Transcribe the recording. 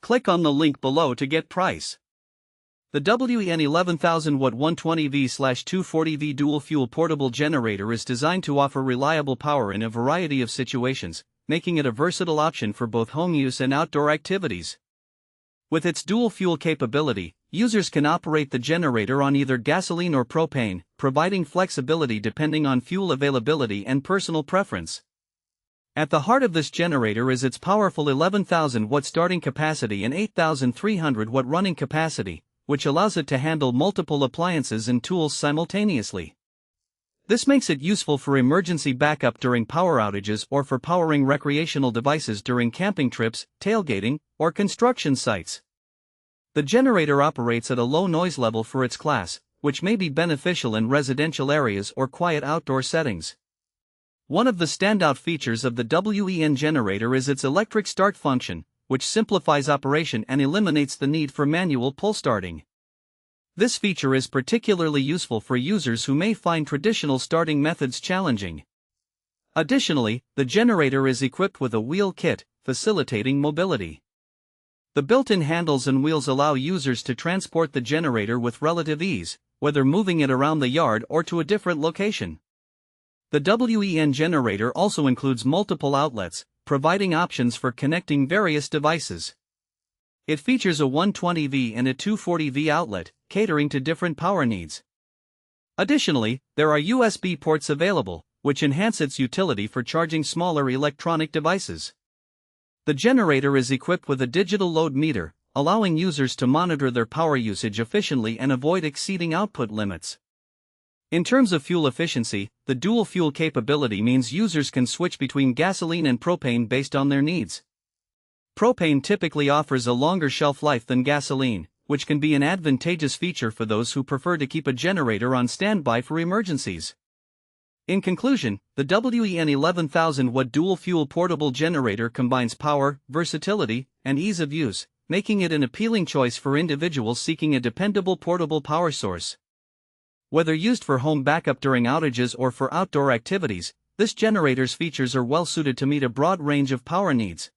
Click on the link below to get price. The WEN 11,000-watt 120V/240V dual-fuel portable generator is designed to offer reliable power in a variety of situations, making it a versatile option for both home use and outdoor activities. With its dual-fuel capability, users can operate the generator on either gasoline or propane, providing flexibility depending on fuel availability and personal preference. At the heart of this generator is its powerful 11,000-watt starting capacity and 8,300-watt running capacity, which allows it to handle multiple appliances and tools simultaneously. This makes it useful for emergency backup during power outages or for powering recreational devices during camping trips, tailgating, or construction sites. The generator operates at a low noise level for its class, which may be beneficial in residential areas or quiet outdoor settings. One of the standout features of the WEN generator is its electric start function, which simplifies operation and eliminates the need for manual pull starting. This feature is particularly useful for users who may find traditional starting methods challenging. Additionally, the generator is equipped with a wheel kit, facilitating mobility. The built-in handles and wheels allow users to transport the generator with relative ease, whether moving it around the yard or to a different location. The WEN generator also includes multiple outlets, providing options for connecting various devices. It features a 120V and a 240V outlet, catering to different power needs. Additionally, there are USB ports available, which enhance its utility for charging smaller electronic devices. The generator is equipped with a digital load meter, allowing users to monitor their power usage efficiently and avoid exceeding output limits. In terms of fuel efficiency, the dual fuel capability means users can switch between gasoline and propane based on their needs. Propane typically offers a longer shelf life than gasoline, which can be an advantageous feature for those who prefer to keep a generator on standby for emergencies. In conclusion, the WEN 11,000-watt dual-fuel portable generator combines power, versatility, and ease of use, making it an appealing choice for individuals seeking a dependable portable power source. Whether used for home backup during outages or for outdoor activities, this generator's features are well suited to meet a broad range of power needs.